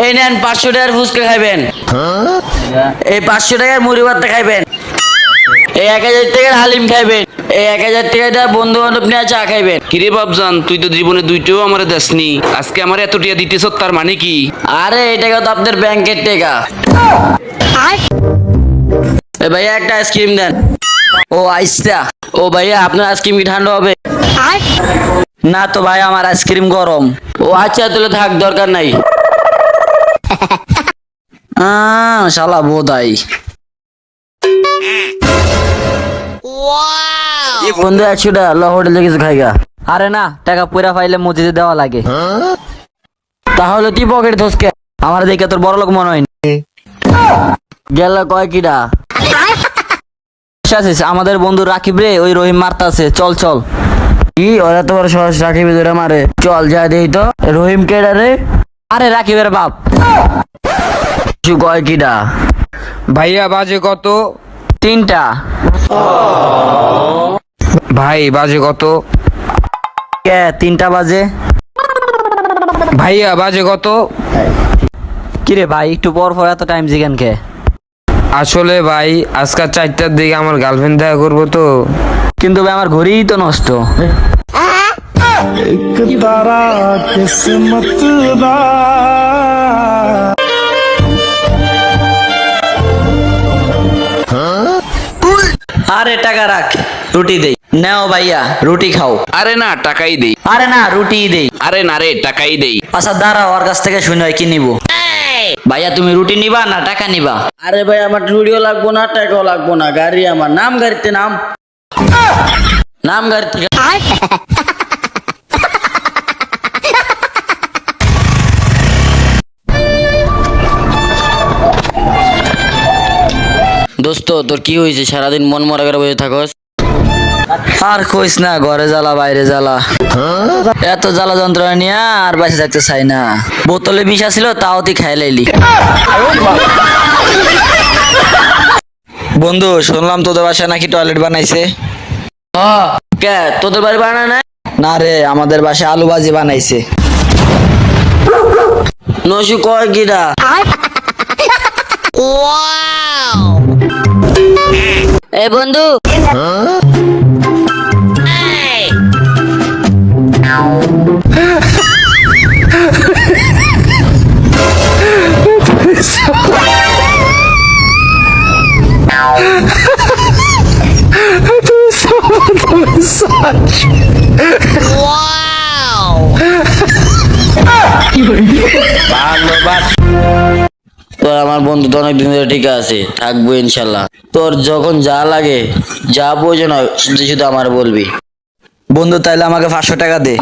এই নেন 500 টাকার ফুচকা খাইবেন, এই 500 টাকার মুড়ি ভর্তা খাইবেন, এই 1000 টাকার হালিম খাইবেন, এই 1000 টাকাটা বন্ধু বান্ধব নিয়ে চা খাইবেন। কিরে বাপজান, তুই তো জীবনে দুইটাও আমারে দেসনি, আজকে আমার এত টিয়া দিতেছ, তার মানে কি? আরে এই টাকা তো আপনার ব্যাংকের টাকা। এ ভাইয়া একটা আইসক্রিম দেন। ও আইসা, ও ভাইয়া আপনার আইসক্রিম কি ঠান্ডা হবে? না তো ভাই, আমার আইসক্রিম গরম। ও আচ্ছা, তাহলে থাক, দরকার নাই। শালা বোধাই। বন্ধু 100 টাকা ল, হোটেলে কিছু খাইগা। আরে না, টাকা পুরা পাইলে মসজিদে দেওয়া লাগে। তাহলে তুই পকেট ধসকে, আমার দেখে তোর বড় লোক মনে হয় গেল কয় কিডা। আমাদের বন্ধু রাকিব রে, ওই রহিম মারতাছে, চল চল। কি ওরা তো বড় সহজ রাখি ভিতরে মারে, চল যা দেই তো। রহিম কেডা রে? আরে রাকিবের বাপ। কয় কিডা? ভাইয়া বাজে কত? 3টা। ভাই বাজে কত? কে 3টা বাজে? ভাইয়া বাজে কত? কিরে ভাই, একটু পর পর এত টাইম জিগান কে? আসলে ভাই আজকে 4টার দিকে আমার গার্লফ্রেন্ড দেখা করবো তো। কিন্তু ভাই আমার ঘড়িই তো নষ্ট। আরে টাকা রাখ, রুটি দেই। নাও ভাইয়া, রুটি খাও। আরে না, টাকাই দেই। আরে না, রুটি দেই। আরে না রে, টাকাই দেই। আচ্ছা দাঁড়াও, ওর কাছ থেকে শুনে কি নিবো। ভাইয়া তুমি রুটি নিবা না টাকা নিবা? আরে ভাই আমার রুটিও লাগবো না, টাকাও লাগবো না, গাড়ি আমার নাম, গাড়িতে নাম, নাম গাড়িতে। দোস্ত তোর কি হয়েছে, সারাদিন মন মরা করে বসে থাকস? আর কইস না, ঘরে জ্বালা বাইরে জ্বালা, এত জ্বালা যন্ত্রণা নিয়ে আর বাসে থাকতে চাই না। বোতলে বিষ ছিল, তাও তুই খাই লাইলি। বন্ধু শুনলাম তোদের বাসায় নাকি টয়লেট বানাইছে। কে তোদের বাড়ি বানায় না? না রে, আমাদের বাসায় আলু ভাজি বানাইছে। নসু কয় কিরা? এ বন্ধু, তোর আমার বন্ধু তো অনেকদিন ধরে ঠিক আছে, থাকবো ইনশাল্লাহ। তোর যখন যা লাগে, যা প্রয়োজন হয়, শুধু শুধু আমার বলবি। বন্ধু তাইলে আমাকে 500 টাকা দে।